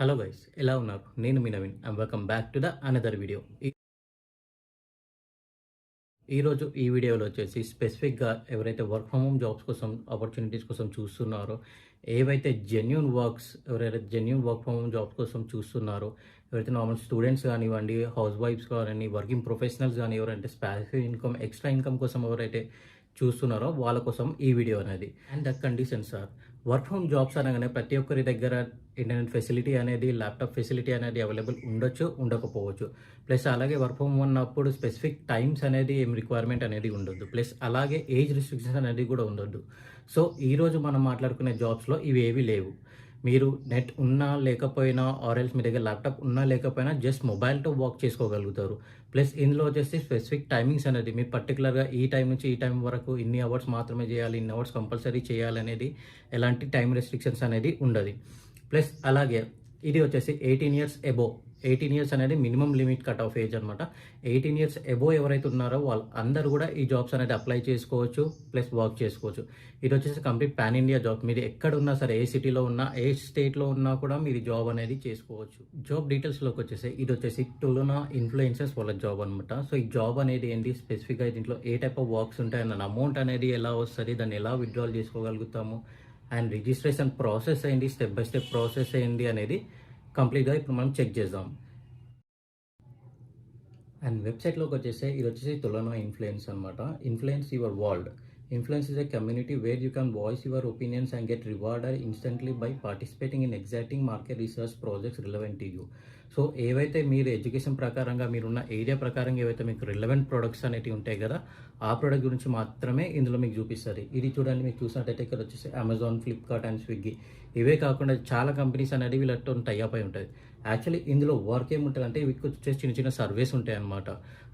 Hello guys, ఎలా ఉన్నారు? నేను మీ Naveen and welcome back to the another video. ఈరోజు ఈ వీడియోలో వచ్చేసి స్పెసిఫిక్గా ఎవరైతే వర్క్ ఫ్రమ్ హోమ్ జాబ్స్ కోసం ఆపర్చునిటీస్ కోసం చూస్తున్నారో, ఏవైతే ఎవరైతే genuine work from home jobs కోసం చూస్తున్నారో, ఎవరైతే నార్మల్ స్టూడెంట్స్ కానివ్వండి, హౌస్ వైఫ్స్ కానీ, వర్కింగ్ ప్రొఫెషనల్స్ కానీ, ఎవరైతే స్పాసివ్ ఇన్కమ్ ఎక్స్ట్రా ఇన్కమ్ కోసం ఎవరైతే చూస్తున్నారో వాళ్ళ కోసం ఈ వీడియో అనేది. And the conditions are, work from jobs అనగానే ప్రతి ఒక్కరి దగ్గర ఇంటర్నెట్ ఫెసిలిటీ అనేది, ల్యాప్టాప్ ఫెసిలిటీ అనేది అవైలబుల్ ఉండొచ్చు, ఉండకపోవచ్చు. ప్లస్ అలాగే వర్క్ ఫ్రమ్ ఉన్నప్పుడు స్పెసిఫిక్ టైమ్స్ అనేది ఏం రిక్వైర్మెంట్ అనేది ఉండొద్దు. ప్లస్ అలాగే ఏజ్ రిస్ట్రిక్షన్స్ అనేది కూడా ఉండొద్దు. సో ఈరోజు మనం మాట్లాడుకునే జాబ్స్లో ఇవి ఏవి లేవు. మీరు నెట్ ఉన్నా లేకపోయినా, ఆర్ఎల్స్ మీ దగ్గర ల్యాప్టాప్ ఉన్నా లేకపోయినా జస్ట్ మొబైల్తో వర్క్ చేసుకోగలుగుతారు. ప్లస్ ఇందులో వచ్చేసి స్పెసిఫిక్ టైమింగ్స్ అనేది మీరు పర్టికులర్గా ఈ టైం నుంచి ఈ టైం వరకు ఇన్ని అవర్స్ మాత్రమే చేయాలి, ఇన్ని అవర్స్ కంపల్సరీ చేయాలి అనేది ఎలాంటి టైం రెస్ట్రిక్షన్స్ అనేది ఉండదు. ప్లస్ అలాగే ఇది వచ్చేసి 18 ఇయర్స్ అబోవ్. 18 ఇయర్స్ అనేది minimum limit cut off age అనమాట. 18 ఇయర్స్ అబోవ్ ఎవరైతే ఉన్నారో వాళ్ళు అందరూ కూడా ఈ జాబ్స్ అనేది అప్లై చేసుకోవచ్చు, ప్లస్ వర్క్ చేసుకోవచ్చు. ఇది వచ్చేసి కంప్లీట్ పాన్ ఇండియా జాబ్. మీరు ఎక్కడ ఉన్నా సరే, ఏ సిటీలో ఉన్నా, ఏ స్టేట్లో ఉన్నా కూడా మీరు జాబ్ అనేది చేసుకోవచ్చు. జాబ్ డీటెయిల్స్లోకి వచ్చేసి ఇది వచ్చేసి టులునా ఇన్ఫ్లుయెన్సర్స్ వాళ్ళ జాబ్ అనమాట. సో ఈ జాబ్ అనేది ఏంటి, స్పెసిఫిక్గా దీంట్లో ఏ టైప్ ఆఫ్ వర్క్స్ ఉంటాయి, దాని అమౌంట్ అనేది ఎలా వస్తుంది, దాన్ని ఎలా విత్డ్రాల్ చేసుకోగలుగుతాము, అండ్ రిజిస్ట్రేషన్ ప్రాసెస్ ఏంటి, స్టెప్ బై స్టెప్ ప్రాసెస్ ఏంటి అనేది కంప్లీట్గా ఇప్పుడు మనం చెక్ చేద్దాం. అండ్ వెబ్సైట్లోకి వచ్చేసి ఇది వచ్చేసి తులనా ఇన్ఫ్లుయెన్స్ అనమాట. Influence your world. Influence is a community where you can voice your opinions and get rewarded instantly by participating in exacting market research projects relevant to you. So ఏవైతే మీరు education ప్రకారంగా, మీరున్న area ప్రకారంగా ఏవైతే మీకు relevant products అనేవి ఉంటాయి కదా, ఆ ప్రోడక్ట్ గురించి మాత్రమే ఇందులో మీకు చూపిస్తుంది. ఇది చూడండి, మీకు చూసినట్టయితే ఇక్కడ వచ్చేసి అమెజాన్, ఫ్లిప్కార్ట్ అండ్ స్విగ్గీ, ఇవే కాకుండా చాలా కంపెనీస్ అనేది వీళ్ళతో టైఅప్ అయి ఉంటుంది. యాక్చువల్లీ ఇందులో వర్క్ ఏముంటుంది అంటే, వీటికి వచ్చేసి చిన్న చిన్న సర్వీస్ ఉంటాయి అనమాట.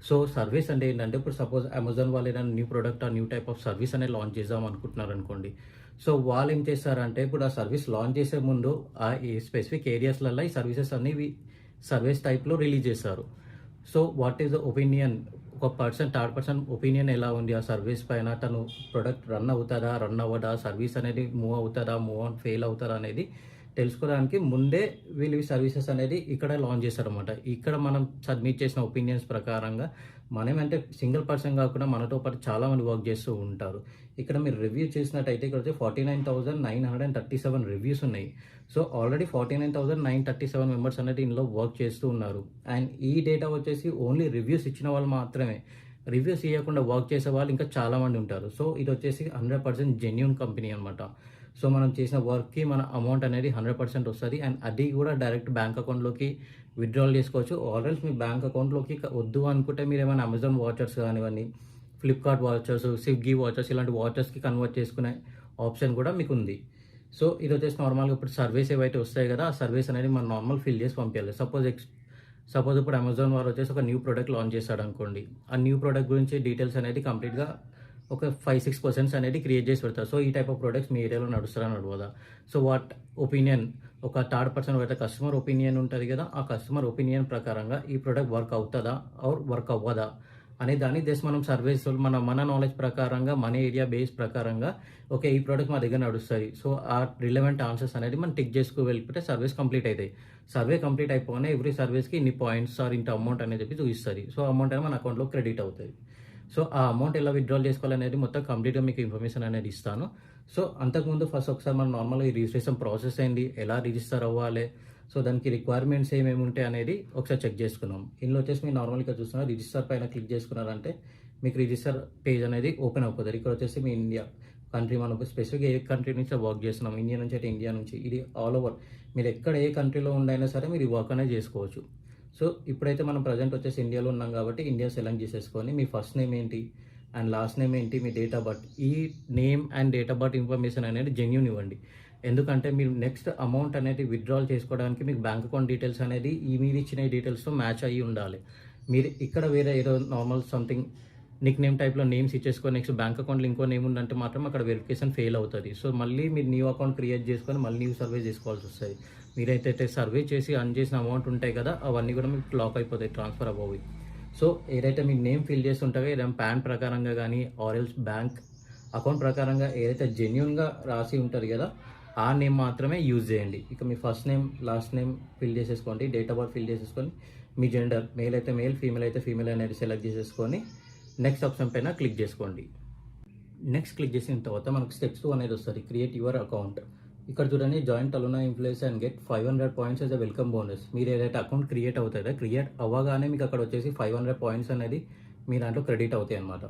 సో సర్వీస్ అంటే ఏంటంటే, ఇప్పుడు సపోజ్ అమెజాన్ వాళ్ళు ఏదైనా new product, new type of service అనేది లాంచ్ చేద్దాం అనుకుంటున్నారు అనుకోండి. సో వాళ్ళు ఏం చేస్తారంటే, ఇప్పుడు ఆ సర్వీస్ లాంచ్ చేసే ముందు ఈ స్పెసిఫిక్ ఏరియాస్లలో ఈ సర్వీసెస్ అనేవి సర్వీస్ టైప్లో రిలీజ్ చేస్తారు. So what is the opinion, ఒక థర్డ్ పర్సన్ ఒపీనియన్ ఎలా ఉంది ఆ సర్వీస్ పైన, తను ప్రొడక్ట్ రన్ అవుతుందా, రన్ అవ్వదా, సర్వీస్ అనేది మూవ్ అవుతుందా, మూవ్ ఆన్ ఫెయిల్ అవుతుందా అనేది తెలుసుకోవడానికి ముందే వీళ్ళు ఈ సర్వీసెస్ అనేది ఇక్కడ లాంచ్ చేస్తారన్నమాట. ఇక్కడ మనం సబ్మిట్ చేసిన ఒపీనియన్స్ ప్రకారంగా, మనమేంటే సింగిల్ పర్సన్ కాకుండా మనతో పాటు చాలామంది వర్క్ చేస్తూ ఉంటారు. ఇక్కడ మీరు రివ్యూ చేసినట్టయితే ఇక్కడ వచ్చి 49,937 రివ్యూస్ ఉన్నాయి. సో ఆల్రెడీ 49,937 మెంబర్స్ అనేది ఇందులో వర్క్ చేస్తూ ఉన్నారు. అండ్ ఈ డేటా వచ్చేసి ఓన్లీ రివ్యూస్ ఇచ్చిన వాళ్ళు మాత్రమే. రివ్యూస్ ఇవ్వకుండా వర్క్ చేసే వాళ్ళు ఇంకా చాలామంది ఉంటారు. సో ఇది వచ్చేసి 100% జెన్యూన్ కంపెనీ అనమాట. సో మనం చేసిన వర్క్కి మన అమౌంట్ అనేది 100% వస్తుంది. అండ్ అది కూడా డైరెక్ట్ బ్యాంక్ అకౌంట్లోకి విత్డ్రాల్ చేసుకోవచ్చు. ఆల్రెడీ మీ బ్యాంక్ అకౌంట్లోకి వద్దు అనుకుంటే మీరు ఏమైనా అమెజాన్ వాచర్స్ కానివ్వండి, ఫ్లిప్కార్ట్ వాచర్స్, స్విగ్గీ వాచర్స్, ఇలాంటి వాచర్స్కి కన్వర్ట్ చేసుకునే ఆప్షన్ కూడా మీకు ఉంది. సో ఇది వచ్చేసి నార్మల్గా ఇప్పుడు సర్వీస్ ఏవైతే వస్తాయి కదా, ఆ సర్వీస్ అనేది మనం నార్మల్ ఫిల్ చేసి పంపించాలి. సపోజ్ ఇప్పుడు అమెజాన్ వారు వచ్చేసి ఒక న్యూ ప్రోడక్ట్ లాంచ్ చేస్తాడు అనుకోండి. ఆ న్యూ ప్రోడక్ట్ గురించి డీటెయిల్స్ అనేది కంప్లీట్గా ఒక 5-6% అనేది క్రియేట్ చేసి పెడతారు. సో ఈ టైప్ ఆఫ్ ప్రోడక్ట్స్ మీ ఏరియాలో నడుస్తారని నడవదా. సో వాట్ ఒపీనియన్, ఒక థర్డ్ పర్సన్ అయితే కస్టమర్ ఒపీనియన్ ఉంటుంది కదా, ఆ కస్టమర్ ఒపీనియన్ ప్రకారంగా ఈ ప్రోడక్ట్ వర్క్ అవుతుందా ఆర్ వర్క్ అవ్వదా అనే దాన్ని జస్ట్ మనం సర్వీస్ మన నాలెడ్జ్ ప్రకారంగా, మన ఏరియా బేస్ ప్రకారంగా, ఓకే ఈ ప్రోడక్ట్ మా దగ్గర నడుస్తుంది, సో ఆ రిలవెంట్ ఆన్సర్స్ అనేది మనం టిక్ చేసుకు వెళ్ళిపోతే సర్వీస్ కంప్లీట్ అవుతాయి. సర్వే కంప్లీట్ అయిపోగానే ఎవ్రీ సర్వీస్కి ఇన్ని పాయింట్స్ ఆర్ ఇంత అమౌంట్ అనేది చెప్పి చూపిస్తుంది. సో అమౌంట్ అనేది మన అకౌంట్లో క్రెడిట్ అవుతుంది. సో ఆ అమౌంట్ ఎలా విత్డ్రాల్ చేసుకోవాలనేది మొత్తం కంప్లీట్గా మీకు ఇన్ఫర్మేషన్ అనేది ఇస్తాను. సో అంతకుముందు ఫస్ట్ ఒకసారి మనం నార్మల్గా ఈ రిజిస్ట్రేషన్ ప్రాసెస్ ఏంటి, ఎలా రిజిస్టర్ అవ్వాలి, సో దానికి రిక్వైర్మెంట్స్ ఏమేమి ఉంటాయి అనేది ఒకసారి చెక్ చేసుకున్నాం. ఇందులో వచ్చేసి మీరు నార్మల్గా చూస్తున్నారు, రిజిస్టర్ పైన క్లిక్ చేసుకున్నారంటే మీకు రిజిస్టర్ పేజ్ అనేది ఓపెన్ అయిపోతుంది. ఇక్కడ వచ్చేసి మీ ఇండియా కంట్రీ, మనం స్పెసిఫిక్గా ఏ కంట్రీ నుంచి వర్క్ చేస్తున్నాం, ఇండియా నుంచి అయితే ఇండియా నుంచి, ఇది ఆల్ ఓవర్ మీరు ఎక్కడ ఏ కంట్రీలో ఉండైనా సరే మీరు ఈ వర్క్ అనేది చేసుకోవచ్చు. సో ఇప్పుడైతే మనం ప్రజెంట్ వచ్చేసి ఇండియాలో ఉన్నాం కాబట్టి ఇండియా సెలెక్ట్ చేసేసుకొని మీ ఫస్ట్ నేమ్ ఏంటి అండ్ లాస్ట్ నేమ్ ఏంటి, మీ డేట్ ఆఫ్ బర్త్, ఈ name and date of birth information అనేది జెన్యూన్ ఇవ్వండి. ఎందుకంటే మీరు నెక్స్ట్ అమౌంట్ అనేది విత్డ్రాల్ చేసుకోవడానికి మీకు బ్యాంక్ అకౌంట్ డీటెయిల్స్ అనేది ఈ మీరు ఇచ్చిన డీటెయిల్స్తో మ్యాచ్ అయ్యి ఉండాలి. మీరు ఇక్కడ వేరే ఏదో నార్మల్ సంథింగ్ నిక్ నేమ్ టైప్లో నేమ్స్ ఇచ్చేసుకొని నెక్స్ట్ బ్యాంక్ అకౌంట్లో ఇంకో నేమ్ ఉందంటే మాత్రం అక్కడ వెరిఫికేషన్ ఫెయిల్ అవుతుంది. సో మళ్ళీ మీరు న్యూ అకౌంట్ క్రియేట్ చేసుకొని మళ్ళీ న్యూ సర్వే చేసుకోవాల్సి వస్తుంది. మీరైతే సర్వే చేసి అర్న్ చేసిన అమౌంట్ ఉంటాయి కదా, అవన్నీ కూడా మీకు లాక్ అయిపోతాయి, ట్రాన్స్ఫర్ అవ్వవి. సో ఏదైతే మీ నేమ్ ఫిల్ చేసి ఉంటుందో, ఏదైనా పాన్ ప్రకారంగా కానీ ఆర్ఎల్స్ బ్యాంక్ అకౌంట్ ప్రకారంగా ఏదైతే జెన్యూన్గా రాసి ఉంటుంది కదా, ఆ నేమ్ మాత్రమే యూజ్ చేయండి. ఇక మీ first name, last name fill చేసేసుకోండి, డేట్ ఆఫ్ బర్త్ ఫిల్ చేసేసుకొని, మీ జెండర్ మేల్ అయితే మేల్, ఫీమేల్ అయితే ఫీమేల్ అనేది సెలెక్ట్ చేసేసుకొని నెక్స్ట్ ఆప్షన్ పైన క్లిక్ చేసుకోండి. నెక్స్ట్ క్లిక్ చేసిన తర్వాత మనకు స్టెప్స్ 2 అనేది వస్తుంది, క్రియేట్ యువర్ అకౌంట్. ఇక్కడ చూడండి, జాయిన్ టలునా influence and get 500 points as a welcome bonus. మీరు ఏదైతే అకౌంట్ క్రియేట్ అవుతుందో, క్రియేట్ అవ్వగానే మీకు అక్కడ వచ్చేసి 500 పాయింట్స్ అనేది మీ దాంట్లో క్రెడిట్ అవుతాయి అనమాట.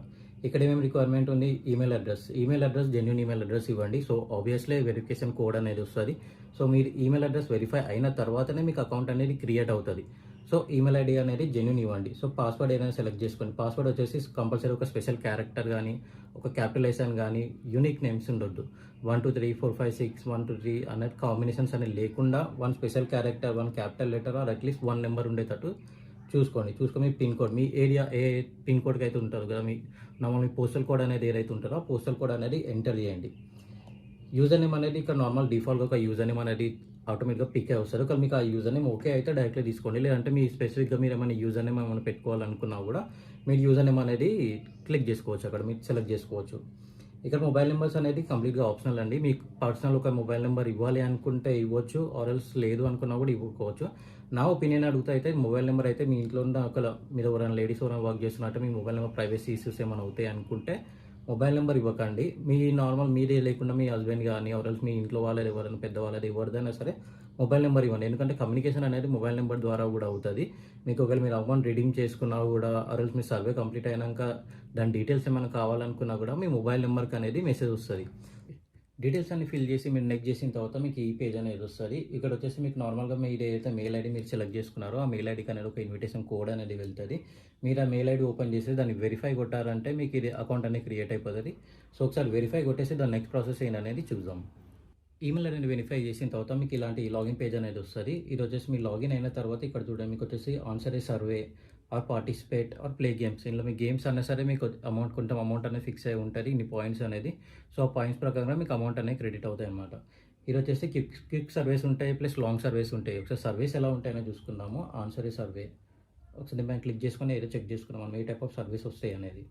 ఇక్కడ ఏమేమి రిక్వైర్మెంట్ ఉంది, email address genuine email address ఇవ్వండి. సో ఆబ్వియస్లీ వెరిఫికేషన్ కోడ్ అనేది వస్తుంది. సో మీరు ఈమెయిల్ అడ్రస్ వెరిఫై అయిన తర్వాతనే మీకు అకౌంట్ అనేది క్రియేట్ అవుతుంది. సో ఈమెయిల్ ఐడి అనేది జెన్యూన్ ఇవ్వండి. సో పాస్వర్డ్ ఏదైనా సెలెక్ట్ చేసుకోండి. పాస్వర్డ్ వచ్చేసి కంపల్సరీ ఒక స్పెషల్ క్యారెక్టర్ కానీ, ఒక క్యాపిటలైజేషన్ కానీ, యూనిక్ నేమ్స్ ఉండొద్దు. 1 2 3 4 5 6 1 2 3 అనేది కాంబినేషన్స్ అనేది లేకుండా one special character, one capital letter or at least 1 number ఉండేటట్టు చూసుకొని మీ పిన్ కోడ్, మీ ఏరియా ఏ పిన్ కోడ్కి అయితే ఉంటుందో కదా, మీ నార్మల్ మీ పోస్టల్ కోడ్ అనేది ఏదైతే ఉంటుందో ఆ పోస్టల్ కోడ్ అనేది ఎంటర్ చేయండి. యూజర్ నేమ్ అనేది ఇక్కడ నార్మల్ డిఫాల్ట్గా ఒక యూజర్ నేమ్ అనేది ఆటోమేటిక్గా పిక్ అయి వస్తారు. కానీ మీకు ఆ యూజర్ నేమ్ ఓకే అయితే డైరెక్ట్గా తీసుకోండి. లేదంటే మీ స్పెసిఫిక్గా మీరు ఏమైనా యూజర్ నేమ్ ఏమైనా పెట్టుకోవాలనుకున్నా కూడా మీరు యూజర్ నేమ్ అనేది క్లిక్ చేసుకోవచ్చు, అక్కడ మీరు సెలెక్ట్ చేసుకోవచ్చు. ఇక్కడ మొబైల్ నెంబర్స్ అనేది కంప్లీట్గా ఆప్షనల్ అండి. మీకు పర్సనల్ ఒక మొబైల్ నెంబర్ ఇవ్వాలి అనుకుంటే ఇవ్వచ్చు, ఆర్ఎల్స్ లేదు అనుకున్నా కూడా ఇవ్వకపోవచ్చు. నా ఒపీనియన్ అడుగుతా అయితే మొబైల్ నెంబర్ అయితే మీ ఇంట్లో ఉన్న ఒక మీరు ఎవరైనా లేడీస్ ఎవరైనా వర్క్ చేస్తున్నట్టు మీ మొబైల్ నెంబర్ ప్రైవసీ ఇష్యూస్ ఏమైనా అవుతాయి అనుకుంటే మొబైల్ నెంబర్ ఇవ్వకండి. మీ నార్మల్ మీదే లేకుండా మీ హస్బెండ్ కానీ ఆర్ఎల్స్ మీ ఇంట్లో వాళ్ళది ఎవరైనా పెద్దవాళ్ళది ఎవరిదైనా సరే మొబైల్ నెంబర్ ఇవ్వండి. ఎందుకంటే కమ్యూనికేషన్ అనేది మొబైల్ నెంబర్ ద్వారా కూడా అవుతుంది. మీకు ఒకవేళ మీరు అమౌంట్ రిడీమ్ చేసుకున్నా కూడా ఆర్ఎల్స్ మీ సర్వే కంప్లీట్ అయినాక దాని డీటెయిల్స్ ఏమైనా కావాలనుకున్నా కూడా మీ మొబైల్ నెంబర్కి అనేది మెసేజ్ వస్తుంది. డీటెయిల్స్ అన్ని ఫిల్ చేసి మీరు నెక్స్ట్ చేసిన తర్వాత మీకు ఈ పేజ్ అనేది వస్తుంది. ఇక్కడ వచ్చేసి మీకు నార్మల్గా మీరు ఏదైతే మెయిల్ ఐడి మీరు సెలెక్ట్ చేసుకున్నారో ఆ మెయిల్ ఐడికి అనేది ఒక ఇన్విటేషన్ కోడ్ అనేది వెళ్తుంది. మీరు ఆ మెయిల్ ఐడి ఓపెన్ చేసి దాన్ని వెరిఫై కొట్టారంటే మీకు ఇది అకౌంట్ అనేది క్రియేట్ అయిపోతుంది. సో ఒకసారి వెరిఫై కొట్టేసి దాని నెక్స్ట్ ప్రాసెస్ ఏంటనేది చూద్దాం. ఈమెయిల్ అనేది వెరిఫై చేసిన తర్వాత మీకు ఇలాంటి లాగిన్ పేజ్ అనేది వస్తుంది. ఇది వచ్చేసి మీరు లాగిన్ అయిన తర్వాత ఇక్కడ చూడండి, మీకు వచ్చేసి answer a survey or participate or play games. ఇందులో మీ గేమ్స్ అన్నా సరే మీకు కొంత అమౌంట్ అనేది ఫిక్స్ అయి ఉంటుంది, ఇన్ని పాయింట్స్ అనేది. సో ఆ పాయింట్స్ ప్రకారంగా మీకు అమౌంట్ అనేది క్రెడిట్ అవుతాయి అనమాట. ఇది వచ్చేసి క్విక్ సర్వేస్ ఉంటాయి ప్లస్ లాంగ్ సర్వేస్ ఉంటాయి. ఒకసారి సర్వేస్ ఎలా ఉంటాయని చూసుకుందాము. ఆన్సర్ ఏ సర్వే ఒకసారి మేము క్లిక్ చేసుకొని ఏదో చెక్ చేసుకున్నాం మనం ఏ టైప్ ఆఫ్ సర్వీస్ వస్తాయి అనేది.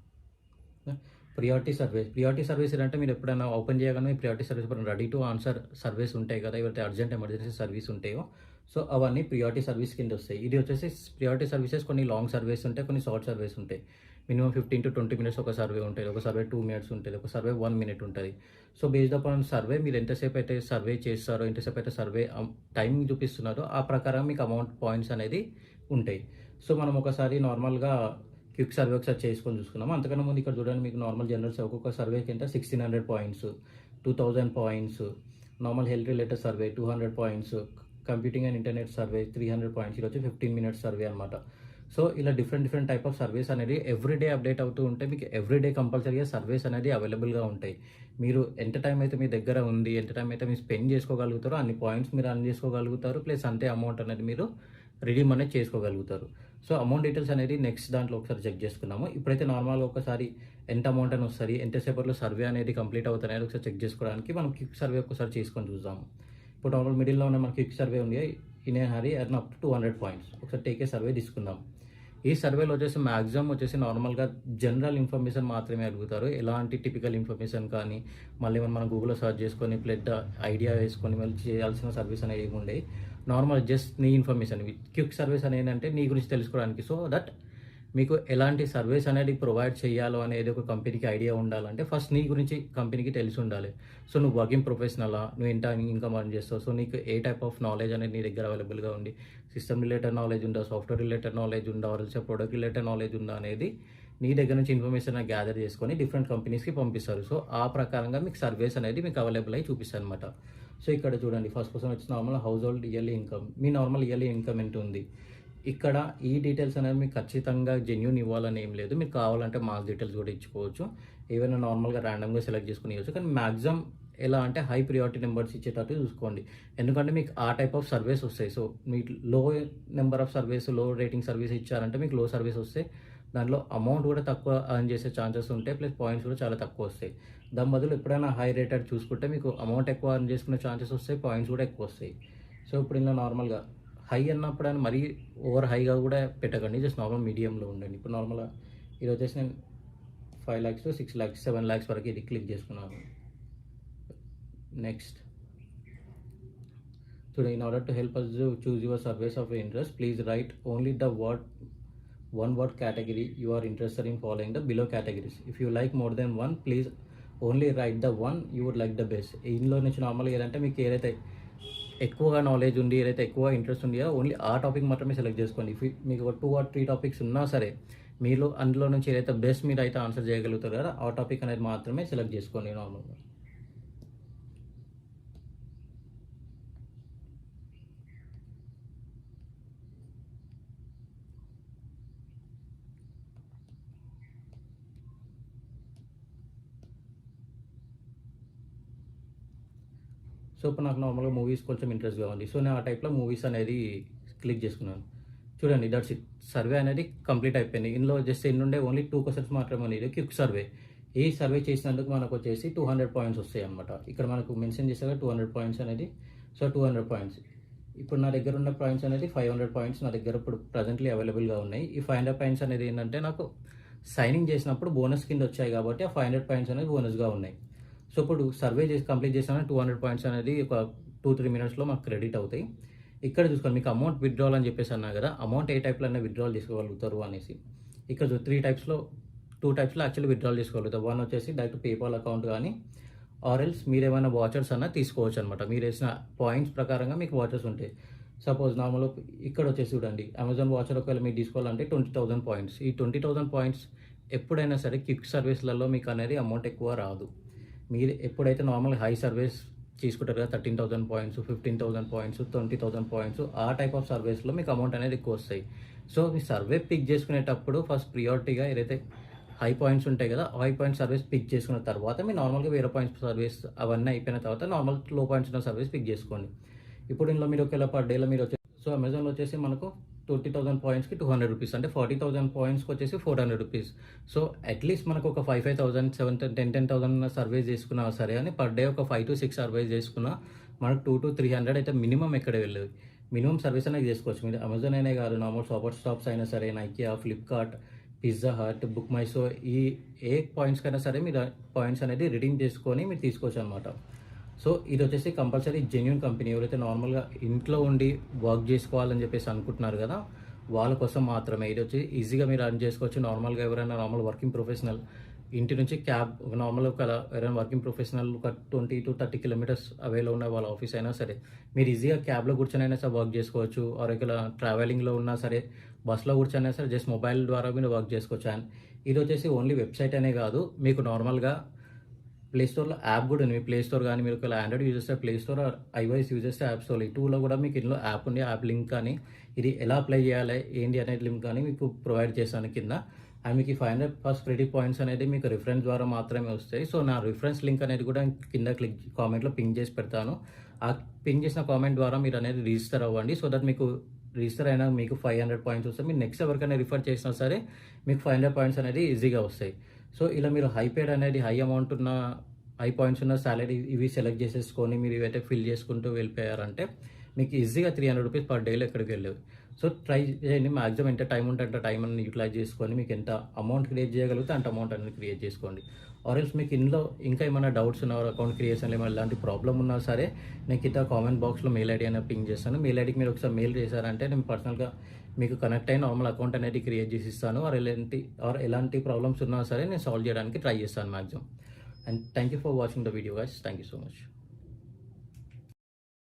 ప్రియారిటీ సర్వీస్ అంటే మీరు ఎప్పుడైనా ఓపెన్ చేయగానే priority service ready to answer service ఉంటాయి కదా, ఎవరైతే అర్జెంట్ ఎమర్జెన్సీ సర్వీస్ ఉంటాయో సో అవన్నీ ప్రియారిటీ సర్వీస్ కింద వస్తాయి. ఇది వచ్చేసి ప్రియారిటీ సర్వీసెస్ కొన్ని లాంగ్ సర్వీస్ ఉంటాయి, కొన్ని షార్ట్ సర్వీస్ ఉంటాయి. మినిమం 15 to 20 minutes ఒక సర్వే ఉంటుంది, ఒక సర్వే 2 minutes ఉంటుంది, ఒక సర్వే 1 minute ఉంటుంది. సో బేస్డ్ అపాన్ సర్వే మీరు ఎంతసేపు అయితే సర్వే చేస్తారో, ఎంతసేపు అయితే సర్వే టైం చూపిస్తున్నారో ఆ ప్రకారం మీకు అమౌంట్ పాయింట్స్ అనేది ఉంటాయి. సో మనం ఒకసారి నార్మల్గా క్విక్ సర్వే ఒకసారి చేసుకొని చూసుకున్నాము. అంతకన్నా ముందు ఇక్కడ చూడండి, మీకు నార్మల్ జనరల్ ఒక్కొక్క సర్వేకి ఎంత 1600 points, 2000 points, normal health related survey 200 points, computing and internet survey 300 points. ఇది వచ్చి 15 minutes సర్వే అనమాట. సో ఇలా డిఫరెంట్ టైప్ ఆఫ్ సర్వీస్ అనేది ఎవ్రీడే అప్డేట్ అవుతూ ఉంటే మీకు ఎవ్రీడే కంపల్సరీగా సర్వీస్ అనేది అవైలబుల్గా ఉంటాయి. మీరు ఎంత టైం అయితే మీ దగ్గర ఉంది, ఎంత టైం అయితే మీరు స్పెండ్ చేసుకోగలుగుతారో అన్ని పాయింట్స్ మీరు అర్న్ చేసుకోగలుగుతారు, ప్లస్ అంతే అమౌంట్ అనేది మీరు రిడీమ్ అనేది చేసుకోగలుగుతారు. సో అమౌంట్ డీటెయిల్స్ అనేది నెక్స్ట్ దాంట్లో ఒకసారి చెక్ చేసుకున్నాము. ఇప్పుడైతే నార్మల్గా ఒకసారి ఎంత అమౌంట్ అని వస్తుంది, ఎంతసేపట్లో సర్వే అనేది కంప్లీట్ అవుతుంది అనేది ఒకసారి చెక్ చేసుకోవడానికి మనం క్విక్ సర్వే ఒకసారి చేసుకొని చూద్దాము. ఇప్పుడు నార్మల్ మిడిల్లో ఉన్న మనకి క్విక్ సర్వే ఉంది, in a hurry earn up to 200 points. ఒకసారి టేకే సర్వే తీసుకుందాం. ఈ సర్వేలో వచ్చేసి మ్యాక్సిమం వచ్చేసి నార్మల్గా జనరల్ ఇన్ఫర్మేషన్ మాత్రమే అడుగుతారు. ఎలాంటి టిపికల్ ఇన్ఫర్మేషన్ కానీ మళ్ళీ మనం గూగుల్లో సర్చ్ చేసుకొని ప్లెడ్ ఐడియా వేసుకొని మళ్ళీ చేయాల్సిన సర్వీస్ అనేవి ఏమి ఉండేవి. నార్మల్ జస్ట్ నీ ఇన్ఫర్మేషన్. క్విక్ సర్వీస్ అనేది ఏంటంటే నీ గురించి తెలుసుకోవడానికి. సో దట్ మీకు ఎలాంటి సర్వీస్ అనేది ప్రొవైడ్ చేయాలో అనేది ఒక కంపెనీకి ఐడియా ఉండాలంటే ఫస్ట్ నీ గురించి కంపెనీకి తెలిసి ఉండాలి. సో నువ్వు వర్కింగ్ ప్రొఫెషనలా, నువ్వు ఎంత ఇన్కమ్ అర్న్ చేస్తావు, సో నీకు ఏ టైప్ ఆఫ్ నాలెడ్జ్ అనేది నీ దగ్గర అవైలబుల్గా ఉంది, సిస్టమ్ రిలేటెడ్ నాలెడ్జ్ ఉందా, సాఫ్ట్వేర్ రిలేటెడ్ నాలెడ్జ్ ఉందా, ఆల్సో ప్రొడక్ట్ రిలేటెడ్ నాలెడ్జ్ ఉందా అనేది నీ దగ్గర నుంచి ఇన్ఫర్మేషన్ గ్యాదర్ చేసుకొని డిఫరెంట్ కంపెనీస్కి పంపిస్తారు. సో ఆ ప్రకారంగా మీకు సర్వీస్ అనేది మీకు అవైలబుల్ అయ్యి చూపిస్తారు అనమాట. సో ఇక్కడ చూడండి, ఫస్ట్ క్వశ్చన్ వచ్చి normal household yearly income. మీ నార్మల్ ఇయర్లీ ఇన్కమ్ ఎంత ఉంది. ఇక్కడ ఈ డీటెయిల్స్ అనేది మీకు ఖచ్చితంగా జెన్యూన్ ఇవ్వాలని ఏం లేదు. మీకు కావాలంటే మాస్ డీటెయిల్స్ కూడా ఇచ్చుకోవచ్చు, ఏవైనా నార్మల్గా ర్యాండమ్గా సెలెక్ట్ చేసుకుని ఇవ్వచ్చు. కానీ మ్యాక్సిమం ఎలా అంటే హై ప్రియారిటీ నెంబర్స్ ఇచ్చేటట్టు చూసుకోండి. ఎందుకంటే మీకు ఆ టైప్ ఆఫ్ సర్వీస్ వస్తాయి. సో మీకు లో నెంబర్ ఆఫ్ సర్వీస్, లో రేటింగ్ సర్వీస్ ఇచ్చారంటే మీకు లో సర్వీస్ వస్తాయి, దాంట్లో అమౌంట్ కూడా తక్కువ అర్న్ చేసే ఛాన్సెస్ ఉంటాయి, ప్లస్ పాయింట్స్ కూడా చాలా తక్కువ వస్తాయి. దాని బదులు ఎప్పుడైనా హై రేటెడ్ చూసుకుంటే మీకు అమౌంట్ ఎక్కువ అర్న్ చేసుకునే ఛాన్సెస్ వస్తాయి, పాయింట్స్ కూడా ఎక్కువ వస్తాయి. సో ఇప్పుడు ఇలా నార్మల్గా హై అన్నప్పుడు అని మరీ ఓవర్ హైగా కూడా పెట్టకండి, జస్ట్ నార్మల్ మీడియంలో ఉండండి. ఇప్పుడు నార్మల్గా ఇది వచ్చేసి నేను 5 lakhs to 6 lakhs 7 lakhs వరకు ఇది క్లిక్ చేసుకున్నాను. Next Today, in order to help us to choose your surveys of interest, please write only the one word category you are interested in following the below categories. If you like more than one, please only write the one you would like the best. ఇందులో నుంచి నార్మల్గా ఏదంటే మీకు ఏదైతే ఎక్కువగా knowledge ఉంది, ఏదైతే ఎక్కువ ఇంట్రెస్ట్ ఉందో ఓన్లీ ఆ టాపిక్ మాత్రమే సెలెక్ట్ చేసుకోండి. మీకు ఒక 2 or 3 టాపిక్స్ ఉన్నా సరే మీలో అందులో నుంచి ఏదైతే బెస్ట్ మీరు అయితే ఆన్సర్ చేయగలుగుతారు కదా ఆ టాపిక్ అనేది మాత్రమే సెలెక్ట్ చేసుకోండి నార్మల్గా. సో ఇప్పుడు నాకు నార్మల్గా మూవీస్ కొంచెం ఇంట్రెస్ట్గా ఉంది. సో నేను ఆ టైప్లో మూవీస్ అనేది క్లిక్ చేసుకున్నాను. చూడండి, దట్స్ ఇట్. సర్వే అనేది కంప్లీట్ అయిపోయింది. ఇందులో జస్ట్ ఎన్నుండే ఓన్లీ 2 క్వశ్చన్స్ మాత్రమే ఉన్నాయి. Quick survey. ఈ సర్వే చేసినందుకు మనకు వచ్చేసి 200 పాయింట్స్ వస్తాయి అనమాట. ఇక్కడ మనకు మెన్షన్ చేసాక 200 పాయింట్స్ అనేది. So 200 points. ఇప్పుడు నా దగ్గర ఉన్న పాయింట్స్ అనేది 500 పాయింట్స్ నా దగ్గర ఇప్పుడు ప్రజెంట్లీ అవైలబుల్గా ఉన్నాయి. ఈ 500 పాయింట్స్ అనేది ఏంటంటే నాకు సైనింగ్ చేసినప్పుడు బోనస్ కింద వచ్చాయి కాబట్టి ఆ 500 పాయింట్స్ అనేది బోనస్గా ఉన్నాయి. సో ఇప్పుడు సర్వే చేసి కంప్లీట్ చేసిన 200 పాయింట్స్ అనేది ఒక 2-3 మినిట్స్లో మాకు క్రెడిట్ అవుతాయి. ఇక్కడ చూసుకోండి, మీకు అమౌంట్ విత్డ్రాల్ అని చెప్పేసి అన్నా కదా, అమౌంట్ ఏ టైప్లో అయినా విత్డ్రాల్ చేసుకోగలుగుతారు అనేసి. ఇక్కడ 2 టైప్స్లో యాక్చువల్లీ విత్డ్రాల్ చేసుకోగలుగుతారు. వన్ వచ్చేసి డైరెక్ట్ పేపాల్ అకౌంట్ కానీ ఆర్ ఎల్స్ మీరు ఏమైనా వాచర్స్ అన్నా తీసుకోవచ్చు అనమాట. మీరు వేసిన పాయింట్స్ ప్రకారంగా మీకు వాచర్స్ ఉంటాయి. సపోజ్ నార్మల్ ఇక్కడ వచ్చేసి చూడండి, అమెజాన్ వాచర్ ఒకవేళ మీరు తీసుకోవాలంటే 20,000 పాయింట్స్. ఈ 20,000 పాయింట్స్ ఎప్పుడైనా సరే క్విక్ సర్వీస్లలో మీకు అనేది అమౌంట్ ఎక్కువ రాదు. మీరు ఎప్పుడైతే నార్మల్ హై సర్వీస్ తీసుకుంటారు కదా, 13,000 పాయింట్స్, 15,000 పాయింట్స్, 20,000 పాయింట్స్, ఆ టైప్ ఆఫ్ సర్వీస్లో మీకు అమౌంట్ అనేది ఎక్కువ వస్తాయి. సో మీ సర్వే పిక్ చేసుకునేటప్పుడు ఫస్ట్ ప్రియారిటీగా ఏదైతే హై పాయింట్స్ ఉంటాయి కదా, హై పాయింట్ సర్వీస్ పిక్ చేసుకున్న తర్వాత మీరు నార్మల్గా వేరే పాయింట్స్ సర్వీస్ అవన్నీ అయిపోయిన తర్వాత నార్మల్ లో పాయింట్స్ ఉన్న సర్వీస్ పిక్ చేసుకోండి. ఇప్పుడు ఇందులో మీరు ఒకవేళ పర్ డేలో మీరు వచ్చేసి సో అమెజాన్లో వచ్చేసి మనకు 20,000 పాయింట్స్కి 200 రూపీస్, అంటే 40,000 పాయింట్స్కి వచ్చేసి 400 రూపీస్. సో అట్లీస్ట్ మనకు ఒక 5,000, 7,000, 10,000 సర్వేస్ చేసుకున్నా సరే అని పర్ డే ఒక 5 to 6 సర్వేస్ చేసుకున్నా మనకు 200 to 300 అయితే మినిమం ఎక్కడ వెళ్ళేది. మినిమం సర్వీస్ అనేది చేసుకోవచ్చు. మీరు అమెజాన్ అయినా కాదు, నార్మల్ షాపర్ స్టాప్స్ అయినా సరే, Nykaa, Flipkart, Pizza Hut, BookMyShow, ఈ ఏ పాయింట్స్కైనా సరే మీరు పాయింట్స్ అనేది రిడీమ్ చేసుకొని మీరు తీసుకోవచ్చు అనమాట. సో ఇది వచ్చేసి కంపల్సరీ జెన్యూన్ కంపెనీ. ఎవరైతే నార్మల్గా ఇంట్లో ఉండి వర్క్ చేసుకోవాలని చెప్పేసి అనుకుంటున్నారు కదా వాళ్ళ కోసం మాత్రమే. ఇది వచ్చి ఈజీగా మీరు రన్ చేసుకోవచ్చు. నార్మల్గా ఎవరైనా నార్మల్ వర్కింగ్ ప్రొఫెషనల్ ఇంటి నుంచి క్యాబ్ నార్మల్ ఒక ఎవరైనా వర్కింగ్ ప్రొఫెషనల్ ఒక 20 to 30 కిలోమీటర్స్ అవేలో ఉన్న వాళ్ళ ఆఫీస్ అయినా సరే మీరు ఈజీగా క్యాబ్లో కూర్చొని అయినా సరే వర్క్ చేసుకోవచ్చు. ఆర్ ఇక్కడ ట్రావెలింగ్లో ఉన్నా సరే బస్లో కూర్చొని అయినా సరే జస్ట్ మొబైల్ ద్వారా మీరు వర్క్ చేసుకోవచ్చు. అండ్ ఇది వచ్చేసి ఓన్లీ వెబ్సైట్ అనే కాదు, మీకు నార్మల్గా ప్లే స్టోర్లో యాప్ కూడా ఉంది. మీ ప్లే స్టోర్ కానీ మీరు ఒకవేళ ఆండ్రాయిడ్ యూజ్ చేస్తే ప్లే స్టోర్, ఐఓఎస్ యూజ్ చేస్తే యాప్ స్టోర్, ఈ 2లో కూడా మీకు ఇందులో యాప్ ఉంది. యాప్ లింక్ కానీ ఇది ఎలా అప్లై చేయాలి ఏంటి అనేది లింక్ కానీ మీకు ప్రొవైడ్ చేశాను కింద. అండ్ మీకు 500 ఫస్ట్ క్రెడిట్ పాయింట్స్ అనేది మీకు రిఫరెన్స్ ద్వారా మాత్రమే వస్తాయి. సో నా రిఫరెన్స్ లింక్ అనేది కూడా కింద కామెంట్లో పింగ్ చేసి పెడతాను. ఆ పింగ్ చేసిన కామెంట్ ద్వారా మీరు అనేది రిజిస్టర్ అవ్వండి. సో దట్ మీకు రిజిస్టర్ అయినా మీకు 500 పాయింట్స్ వస్తాయి. మీరు నెక్స్ట్ ఎవరికైనా రిఫర్ చేసినా సరే మీకు 500 పాయింట్స్ అనేది ఈజీగా వస్తాయి. సో ఇలా మీరు హై పేడ్ అనేది హై అమౌంట్ ఉన్న హై పాయింట్స్ ఉన్న సాలరీ ఇవి సెలెక్ట్ చేసేసుకొని మీరు ఇవైతే ఫిల్ చేసుకుంటూ వెళ్ళిపోయారంటే మీకు ఈజీగా 300 రూపీస్ పర్ డేలో ఎక్కడికి వెళ్ళేవి. సో ట్రై చేయండి. మ్యాక్సిమం ఎంత టైం ఉంటే అంత టైం అనేది యూటిలైజ్ చేసుకొని మీకు ఎంత అమౌంట్ క్రియేట్ చేయగలిగితే అంత అమౌంట్ అనేది క్రియేట్ చేసుకోండి. ఆర్ ఎల్స్ మీకు ఇందులో ఇంకా ఏమైనా డౌట్స్ ఉన్నా అకౌంట్ క్రియేషన్లో ఏమైనా ఇలాంటి ప్రాబ్లం ఉన్నా సరే నేను కింద కామెంట్ బాక్స్లో మెయిల్ ఐడి అనేది పింగ్ చేస్తాను. మెయిల్ ఐడికి మీరు ఒకసారి మెయిల్ చేశారంటే నేను పర్సనల్గా మీకు కనెక్ట్ అయిన నార్మల్ అకౌంట్ అనేది క్రియేట్ చేసి ఇస్తాను. ఎలాంటి ప్రాబ్లమ్స్ ఉన్నా సరే నేను సాల్వ్ చేయడానికి ట్రై చేస్తాను maximum. And thank you for watching the video guys. Thank you so much.